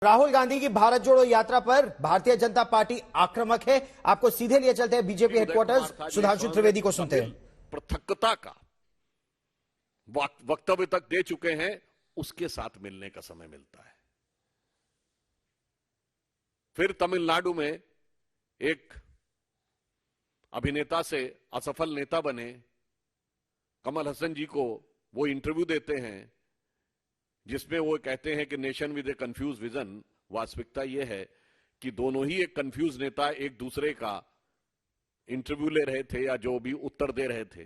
राहुल गांधी की भारत जोड़ो यात्रा पर भारतीय जनता पार्टी आक्रामक है। आपको सीधे लिए चलते हैं बीजेपी हेडक्वार्टर्स, सुधांशु त्रिवेदी को सुनते हैं। पृथकता का वक्तव्य तक दे चुके हैं, उसके साथ मिलने का समय मिलता है। फिर तमिलनाडु में एक अभिनेता से असफल नेता बने, कमल हसन जी को वो इंटरव्यू देते हैं जिसमें वो कहते हैं कि nation with A confuse vision. वास्तविकता यह है कि दोनों ही एक कंफ्यूज नेता एक दूसरे का इंटरव्यू ले रहे थे या जो भी उत्तर दे रहे थे।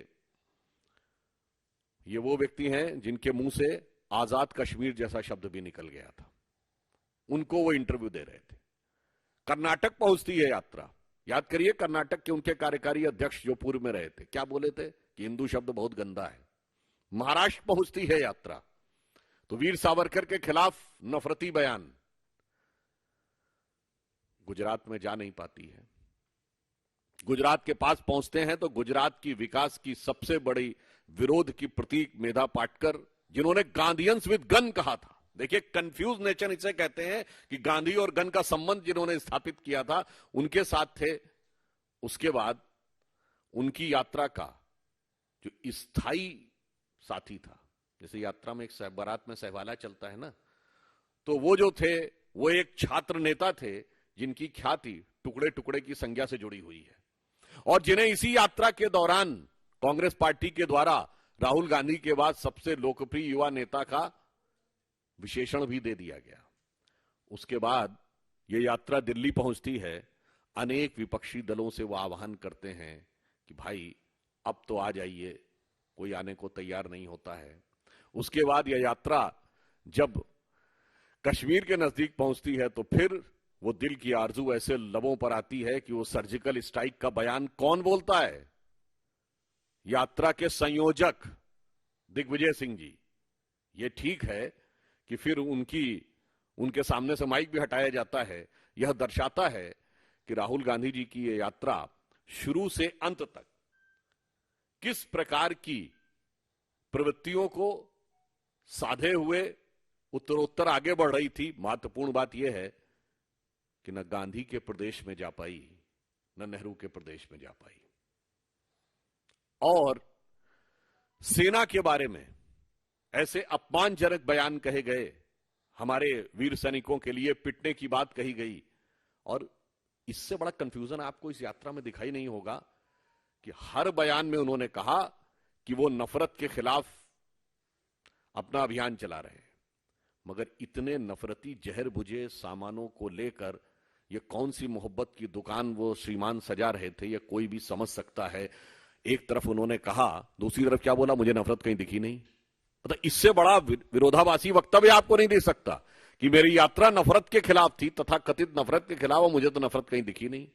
ये वो व्यक्ति हैं जिनके मुंह से आजाद कश्मीर जैसा शब्द भी निकल गया था, उनको वो इंटरव्यू दे रहे थे। कर्नाटक पहुंचती है यात्रा। याद करिए, कर्नाटक के उनके कार्यकारी अध्यक्ष जो पूर्व में रहे थे, क्या बोले थे कि हिंदू शब्द बहुत गंदा है। महाराष्ट्र पहुंचती है यात्रा, तो वीर सावरकर के खिलाफ नफरती बयान। गुजरात में जा नहीं पाती है। गुजरात के पास पहुंचते हैं तो गुजरात की विकास की सबसे बड़ी विरोध की प्रतीक मेधा पाटकर, जिन्होंने गांधीयंस विद गन कहा था। देखिए, कंफ्यूज नेशन इसे कहते हैं कि गांधी और गन का संबंध जिन्होंने स्थापित किया था उनके साथ थे। उसके बाद उनकी यात्रा का जो स्थायी साथी था, जैसे यात्रा में एक बारात में सहवाला चलता है ना, तो वो जो थे वो एक छात्र नेता थे जिनकी ख्याति टुकड़े टुकड़े की संज्ञा से जुड़ी हुई है, और जिन्हें इसी यात्रा के दौरान कांग्रेस पार्टी के द्वारा राहुल गांधी के बाद सबसे लोकप्रिय युवा नेता का विशेषण भी दे दिया गया। उसके बाद यह यात्रा दिल्ली पहुंचती है। अनेक विपक्षी दलों से वो आह्वान करते हैं कि भाई अब तो आ जाइए, कोई आने को तैयार नहीं होता है। उसके बाद यह यात्रा जब कश्मीर के नजदीक पहुंचती है तो फिर वो दिल की आरजू ऐसे लबों पर आती है कि वो सर्जिकल स्ट्राइक का बयान कौन बोलता है? यात्रा के संयोजक दिग्विजय सिंह जी। ये ठीक है कि फिर उनके सामने से माइक भी हटाया जाता है। यह दर्शाता है कि राहुल गांधी जी की यह यात्रा शुरू से अंत तक किस प्रकार की प्रवृत्तियों को साधे हुए उत्तरोत्तर आगे बढ़ रही थी। महत्वपूर्ण बात यह है कि न गांधी के प्रदेश में जा पाई, न नेहरू के प्रदेश में जा पाई। और सेना के बारे में ऐसे अपमानजनक बयान कहे गए, हमारे वीर सैनिकों के लिए पिटने की बात कही गई। और इससे बड़ा कंफ्यूजन आपको इस यात्रा में दिखाई नहीं होगा कि हर बयान में उन्होंने कहा कि वो नफरत के खिलाफ अपना अभियान चला रहे हैं, मगर इतने नफरती जहर बुझे सामानों को लेकर ये कौन सी मोहब्बत की दुकान वो श्रीमान सजा रहे थे, ये कोई भी समझ सकता है। एक तरफ उन्होंने कहा, दूसरी तरफ क्या बोला, मुझे नफरत कहीं दिखी नहीं। मतलब इससे बड़ा विरोधाभासी वक्तव्य आपको नहीं दे सकता कि मेरी यात्रा नफरत के खिलाफ थी, तथा कथित नफरत के खिलाफ, और मुझे तो नफरत कहीं दिखी नहीं।